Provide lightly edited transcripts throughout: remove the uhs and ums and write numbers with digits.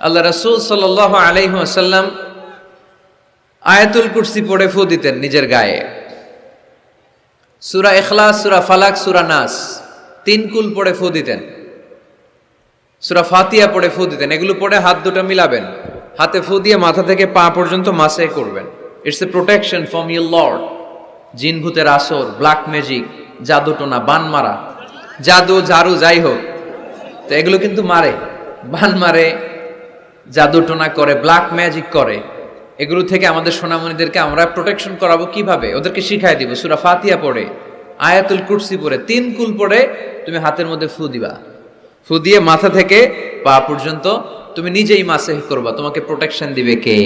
আল্লাহ রাসূল সাল্লাল্লাহু আলাইহি ওয়াসাল্লাম আয়াতুল কুরসি পড়ে ফু দিতেন নিজের গায়ে। সূরা ইখলাস, সূরা ফালাক, সূরা নাস 3 কুল পড়ে ফু দিতেন। সূরা ফাতিহা পড়ে ফু দিতেন। এগুলো পড়ে হাত দুটো মিলাবেন, হাতে ফু দিয়ে মাথা থেকে পা পর্যন্ত মাসে করবেন। It's a protection from your Lord. জিন ভূতের আসর, ব্ল্যাক ম্যাজিক, জাদু টোনা, বান মারা, জাদু ঝাড়ু যাই হোক, তো এগুলো কিন্তু মারে, বান মারে, জাদু টোনা করে, ব্ল্যাক ম্যাজিক করে। এগুলো থেকে আমাদের সোনামণিদেরকে আমরা প্রোটেকশন করাবো কিভাবে? ওদেরকে শিখাই দিব। সূরা ফাতিহা পড়ে, আয়াতুল কুরসি পড়ে, 3 কুল পড়ে তুমি হাতের মধ্যে ফু দিবা। ফু দিয়ে মাথা থেকে পা পর্যন্ত তুমি নিজেই মাসেহ করবা। তোমাকে প্রোটেকশন দিবে কে?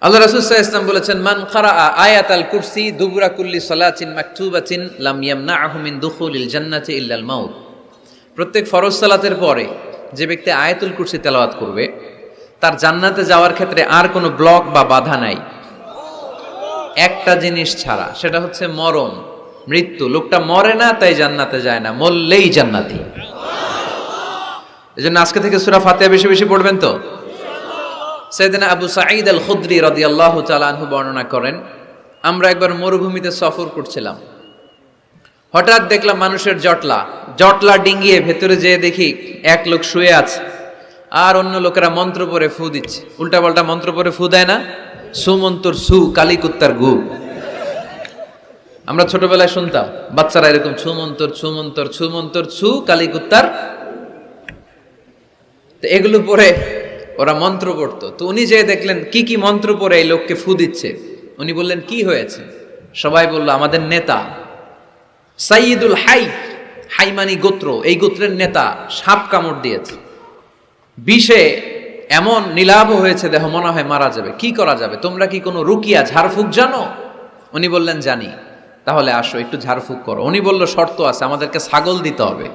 আল্লাহ রাসূল সাল্লাল্লাহু আলাইহি ওয়াসাল্লাম বলেছেন, মান ক্বারাআ আয়াতাল কুরসি দুবুরা কুল্লি সালাতিন মাকতুবাতিন লাম ইয়ামনাহু মিন দুখুলিল জান্নাতি ইল্লাল মাউত। প্রত্যেক ফরজ সালাতের পরে যে ব্যক্তি আয়াতুল কুরসি তেলাওয়াত করবে, তার জান্নাতে যাওয়ার ক্ষেত্রে আর কোনো ব্লক বা বাধা নাই, একটা জিনিস ছাড়া, সেটা হচ্ছে মরণ, মৃত্যু। লোকটা মরে না তাই জান্নাতে যায় না, মরলেই জান্নাতি। এজন্য আজকে থেকে সূরা ফাতিহা বেশি বেশি পড়বেন তো। সাইয়েদনা আবু সাঈদ আল খুদরি রাদিয়াল্লাহু তাআলা আনহু বর্ণনা করেন, আমরা একবার মরুভূমিতে সফর করছিলাম, হঠাৎ দেখলাম মানুষের জটলা ডিঙ্গিয়ে ভেতরে যেয়ে দেখি এক লোক শুয়ে আছে, আর অন্য লোকেরা মন্ত্র পড়ে ফু দিচ্ছে। উল্টাপাল্টা মন্ত্র পড়ে ফু দেয় না, সুমন্তর সু কালিকুত্তার গু। আমরা ছোটবেলায় শুনতাম বাচ্চারা এরকম ছুমন্তর ছুমন্তর ছুমন্তর ছু কালিকুত্তার। তো এগুলো পড়ে ওরা মন্ত্র পড়তো। তো উনি যে দেখলেন কি কি মন্ত্র পড়ে এই লোককে ফু দিচ্ছে, উনি বললেন কি হয়েছে? সবাই বলল, আমাদের নেতা সাইয়্যিদুল হাইমানি গোত্র, এই গোত্রের নেতা সাপ কামড় দিয়েছে, বিষে এমন নীলাভ হয়েছে দেহ, মনে হয় মারা যাবে। কি করা যাবে? তোমরা কি কোনো রুকিয়া ঝাড়ফুঁক জানো? উনি বললেন জানি। তাহলে আসো একটু ঝাড়ফুঁক করো। উনি বলল শর্ত আছে, আমাদেরকে ছাগল দিতে হবে,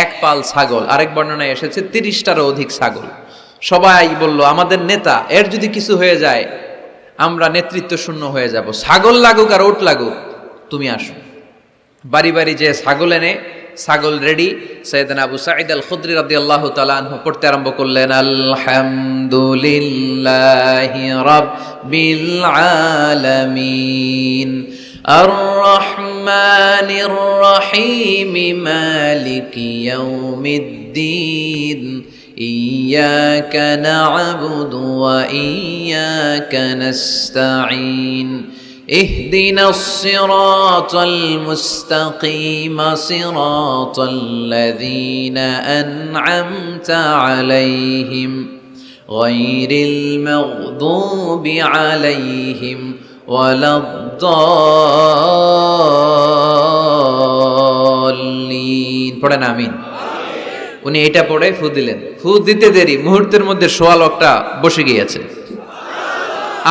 1 পাল ছাগল। আরেক বর্ণনায় এসেছে 30টারও অধিক ছাগল। সবাই বলল, আমাদের নেতা, এর যদি কিছু হয়ে যায় আমরা নেতৃত্ব শূন্য হয়ে যাব, ছাগল লাগুক আর ওট লাগুক, তুমি আসো। বাড়ি বাড়ি যে ছাগল এনে, ছাগল রেডি। সাইয়েদনা আবু সাঈদ আল খুদরি রাদিয়াল্লাহু তাআলা আনহু পড়তে আরম্ভ করলেন, আলহামদুলিল্লাহি রাব্বিল আলামিন আর রহমানির রহিম মালিকি ইয়াউমিদ্দিন ইয়্যাকা না'বুদু ওয়া ইয়্যাকা নাস্তাঈন اهدنا الصراط المستقيم صراط الذين أنعمت عليهم غير المغضوب عليهم ولا الضالين। পড়েন আমিন। উনি এটা পড়ে ফু দিলেন। ফু দিতে দেরি, মুহূর্তের মধ্যে সোয়া লোকটা বসে গিয়েছে।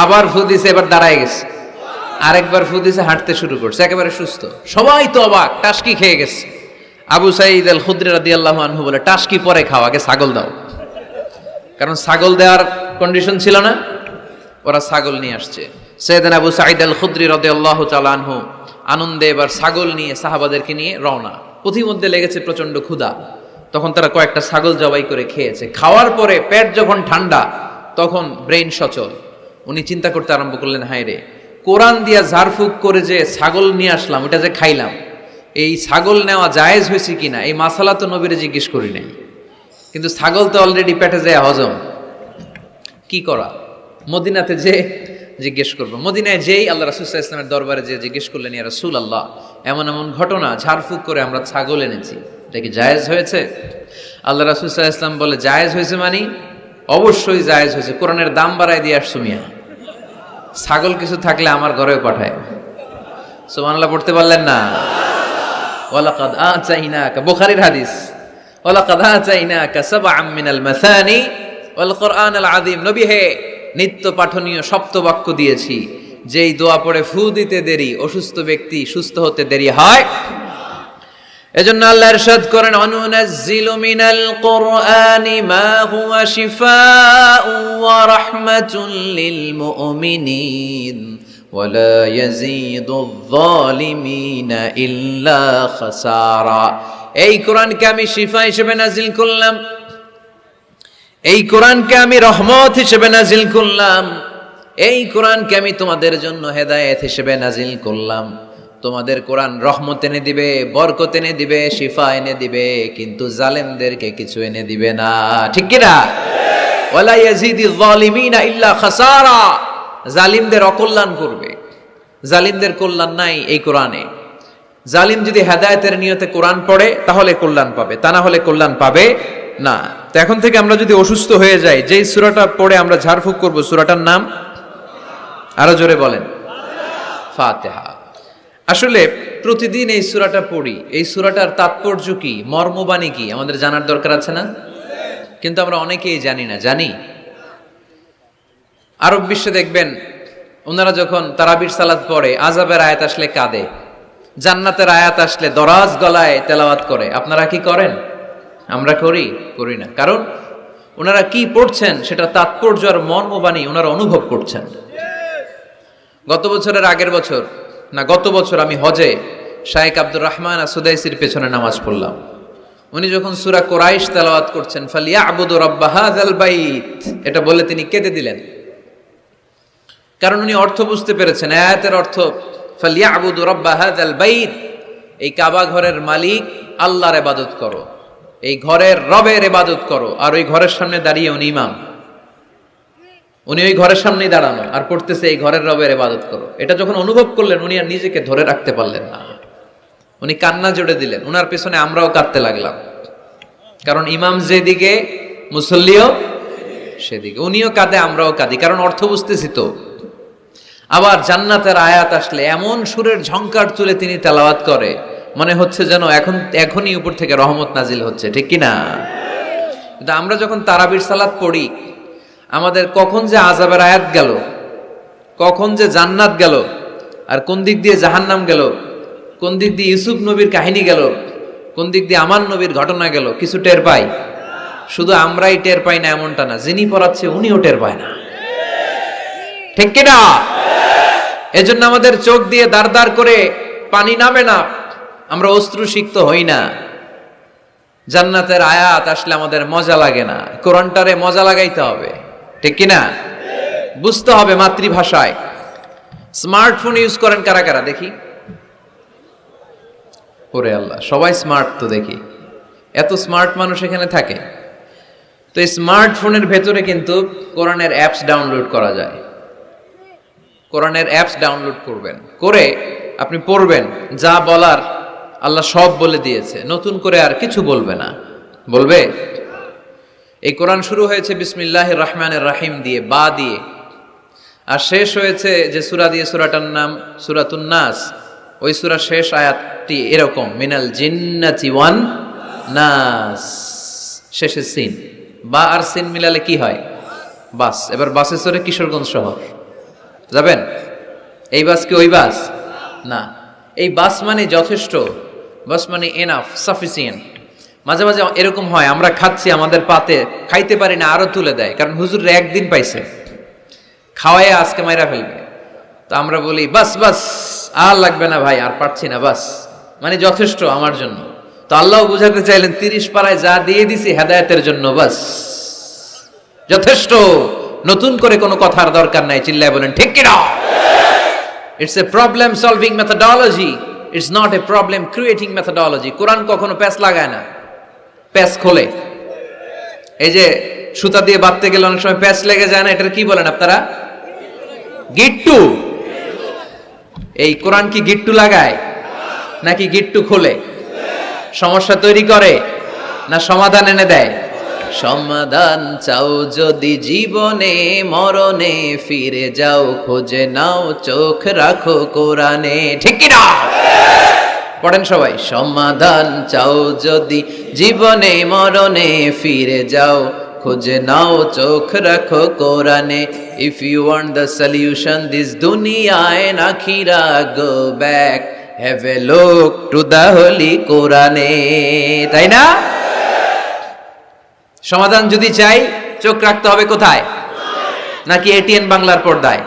আবার ফু দিছে, এবার দাঁড়ায় গেছে। আরেকবার ফু দিছে, হাঁটতে শুরু করছে, একেবারে সুস্থ। সবাই তো অবাক, টাসকি খেয়ে গেছে। আবু সাঈদ আল খুদরি রাদিয়াল্লাহু আনহু বলে, টাসকি পরে খাও, আগে ছাগল দাও। কারণ ছাগল দেওয়ার কন্ডিশন ছিল না, ওরা ছাগল নিয়ে আসছে। সাইয়েদনা আবু সাঈদ আল খুদরি রাদিয়াল্লাহু তাআলা আনহু আনন্দে এবার ছাগল নিয়ে সাহাবাদেরকে নিয়ে রওনা। পথিমধ্যে লেগেছে প্রচন্ড ক্ষুধা, তখন তারা কয়েকটা ছাগল জবাই করে খেয়েছে। খাওয়ার পরে পেট যখন ঠান্ডা, তখন ব্রেইন সচল। উনি চিন্তা করতে আরম্ভ করলেন, হায় রে, কোরআন দিয়া ঝাড়ফুঁক করে যে ছাগল নিয়ে আসলাম, এটা যে খাইলাম, এই ছাগল নেওয়া জায়েজ হয়েছে কিনা এই মাসালা তো নবীরে জিজ্ঞেস করি নাই, কিন্তু ছাগল তো অলরেডি পেটে যায় হজম। কি করা? মদিনাতে যে জিজ্ঞেস করবো। মদিনায় যেই আল্লাহ রাসূল সাল্লাল্লাহু আলাইহি ওয়াসাল্লামের দরবারে যে জিজ্ঞেস করলেন, ইয়া রাসূলুল্লাহ, এমন এমন ঘটনা, ঝাড়ফুঁক করে আমরা ছাগল এনেছি, এটা কি জায়েজ হয়েছে? আল্লাহ রাসূল সাল্লাল্লাহু আলাইহি ওয়াসাল্লাম বলে, জায়েজ হয়েছে মানে? অবশ্যই জায়েজ হয়েছে। কোরআনের দাম বাড়ায় দিয়ে আসছো মিয়া, ছাগল কিছু থাকলে আমার ঘরেও পাঠায়। সুবহানাল্লাহ পড়তে পারলেন না? ওয়ালাকাদ আতাইনাকা, বুখারীর হাদিস, ওয়ালাকাদ আতাইনাকা সাবআম মিনাল মাসানি ওয়াল কুরআনাল আযীম। নবী হে, নিত্য পাঠনীয় সপ্তবাক্য দিয়েছি, যেই দোয়া পড়ে ফু দিতে দেরি, অসুস্থ ব্যক্তি সুস্থ হতে দেরি হয়। এজন্য আল্লাহ ইরশাদ করেন, অনুনাজ্জিলু মিনাল কুরআনি মা হুয়া শিফাউ ওয়া রাহমাতুল লিল মুমিনিন ওয়া লা ইয়াজিদুয যালিমিনা ইল্লা খাসারা। এই কোরআনকে আমি শিফা হিসেবে নাজিল করলাম, এই কোরআনকে আমি রহমত হিসেবে নাজিল করলাম, এই কোরআনকে আমি তোমাদের জন্য হেদায়েত হিসেবে নাজিল করলাম। তোমাদের কোরআন রহমত এনে দিবে, বরকত এনে দিবে, শিফা এনে দিবে, কিন্তু জালেমদেরকে কিছু এনে দিবে না। ঠিক কি না? ওয়ালা ইয়াজিদিল যালিমিনা ইল্লা খাসারা। জালিমদের অকল্যাণ করবে, জালিমদের কল্যাণ নাই এই কোরআনে। জালিম যদি হেদায়েতের নিয়তে কোরআন পড়ে তাহলে কল্যাণ পাবে, তা না হলে কল্যাণ পাবে না। তো এখন থেকে আমরা যদি অসুস্থ হয়ে যাই, যেই সূরাটা পড়ে আমরা ঝাড়ফুঁক করব, সূরাটার নাম আরো জোরে বলেন, ফাতিহা। আসলে প্রতিদিন এই সূরাটা পড়ি, এই সূরাটার তাৎপর্য কি, মর্মবাণী কি আমাদের জানার দরকার আছে না? কিন্তু আমরা অনেকেই জানি না। জানি আরব বিশ্বে দেখবেন ওনারা যখন তারাবির সালাত পড়ে, আযাবের আয়াত আসলে কাঁদে, জান্নাতের আয়াত আসলে দরাজ গলায় তেলাওয়াত করে। আপনারা কি করেন? আমরা করি না। কারণ ওনারা কি পড়ছেন সেটা তাৎপর্য আর মর্মবাণী ওনারা অনুভব করছেন। গত বছরের আগের বছর না, গত বছর আমি হজে শায়েখ আব্দুর রহমান আসুদাইসির পেছনে নামাজ পড়লাম। উনি যখন সূরা কুরাইশ তেলাওয়াত করছেন, ফালিয়াবুদু রাব্ব হাযাল বাইত, এটা বলে তিনি কেঁদে দিলেন। কারণ উনি অর্থ বুঝতে পেরেছেন, আয়াতের অর্থ ফালিয়াবুদু রাব্ব হাযাল বাইত, এই কাবা ঘরের মালিক আল্লাহর ইবাদত করো, এই ঘরের রবের ইবাদত করো। আর ওই ঘরের সামনে দাঁড়িয়ে উনি ইমাম, উনি ওই ঘরের সামনেই দাঁড়ানো আর পড়তেছে এই ঘরের রবের ইবাদত করো। এটা যখন অনুভব করলেন, উনি আর নিজেকে ধরে রাখতে পারলেন না, উনি কান্না জোড়ে দিলেন। উনার পেছনে আমরাও কাঁদতে লাগলাম, কারণ ইমাম যেদিকে মুসল্লিও সেদিকে। উনিও কাঁদে, আমরাও কাঁদি, কারণ অর্থ বুঝতেছি তো। আবার জান্নাতের আয়াত আসলে এমন সুরের ঝংকার তুলে তিনি তেলাওয়াত করে, মনে হচ্ছে যেন এখনই উপর থেকে রহমত নাজিল হচ্ছে। ঠিক কি না? কিন্তু আমরা যখন তারাবির সালাত পড়ি, আমাদের কখন যে আযাবের আয়াত গেল, কখন যে জান্নাত গেল, আর কোন দিক দিয়ে জাহান্নাম গেল, কোন দিক দিয়ে ইউসুফ নবীর কাহিনী গেল, কোন দিক দিয়ে আমার নবীর ঘটনা গেল, কিছু টের পাই। শুধু আমরাই টের পাই না এমনটা না, যিনি পড়াচ্ছে উনিও টের পায় না। ঠিক কি না? এজন্য আমাদের চোখ দিয়ে দাঁড় দাঁড় করে পানি নামে না, আমরা অশ্রুসিক্ত হই না। জান্নাতের আয়াত আসলে আমাদের মজা লাগে না, কোরআনটারে মজা লাগাইতে হবে। ঠিক কি না? বুঝতে হবে মাতৃভাষায়। স্মার্টফোন ইউজ করেন কারা কারা দেখি? ওরে আল্লাহ, সবাই স্মার্ট তো দেখি, এত স্মার্ট মানুষ এখানে থাকে। তো এই স্মার্টফোনের ভেতরে কিন্তু কোরআনের অ্যাপস ডাউনলোড করা যায়। কোরআনের অ্যাপস ডাউনলোড করবেন, করে আপনি পড়বেন, যা বলার আল্লাহ সব বলে দিয়েছে, নতুন করে আর কিছু বলবে না। বলবে? এই কোরআন শুরু হয়েছে বিসমিল্লাহির রহমানির রহিম দিয়ে, বা দিয়ে, আর শেষ হয়েছে যে সূরা দিয়ে, সূরাটার নাম সূরাতুন নাস। ওই সূরার শেষ আয়াতটি এরকম, মিনাল জিন্নাতি ওয়ান নাস, শেষে সিন। বা আর সিন মিলালে কি হয়? বাস। এবার বাসে চড়ে কিশোরগঞ্জ শহর যাবেন? এই বাস কি ওই বাস না, এই বাস মানে যথেষ্ট, বাস মানে এনাফ, সাফিসিয়েন্ট। মাঝে মাঝে এরকম হয়, আমরা খাচ্ছি, আমাদের পাতে খাইতে পারি না, আরো তুলে দেয়, কারণ হুজুর একদিন পাইছে, খাওয়ায় আজকে মাইরা ফেলবে। তো আমরা বলি বাস বাস, আর লাগবে না ভাই, আর পারছি না, বাস মানে যথেষ্ট আমার জন্য। তো আল্লাহ বুঝাতে চাইলেন 30 পারায় যা দিয়ে দিছি হেদায়েতের জন্য, বাস যথেষ্ট, নতুন করে কোনো কথার দরকার নাই। চিল্লায় বলেন ঠিক কি না? It's a problem solving methodology, it's not a problem creating methodology. Quran কখনো প্যাচ লাগায় না, প্যাচ খোলে। এই যে সুতা দিয়ে বাঁধতে গেলে অনেক সময় প্যাচ লেগে যায় না, এটার কি বলেন আপনারা? গিট্টু। এই কোরআন কি গিট্টু লাগায় নাকি গিট্টু খোলে? সমস্যা তৈরি করে না সমাধান এনে দেয়? সমাধান চাও যদি জীবনে মরণে, ফিরে যাও খোঁজে নাও, চোখ রাখো কোরআনে। ঠিক কি না? পড়েন সবাই। সমাধান চাও যদি জীবনে মরণে, ফিরে যাও খোঁজে নাও, চোখ রাখো কোরআনে। If you want the solution this দুনিয়া এন্ড আখিরা, go back, have a look to the holy কোরআনে। তাই না? সমাধান যদি চাই, চোখ রাখতে হবে কোথায়? নাকি এটিএন বাংলার পর্দায়?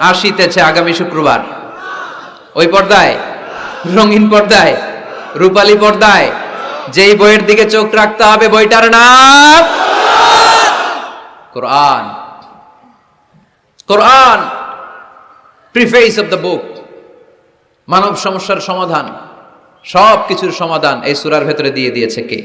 আসিতেছে আগামী শুক্রবার ওই পর্দায়, রঙিন পর্দায়, রূপালী পর্দায়, যেই বইয়ের দিকে চোখ রাখতে হবে বইটার নাম কোরআন। কোরআন প্রিফেস অফ দ্য বুক, মানব সমস্যার সমাধান, সব কিছুর সমাধান এই সূরার ভেতরে দিয়ে দিয়েছে কে?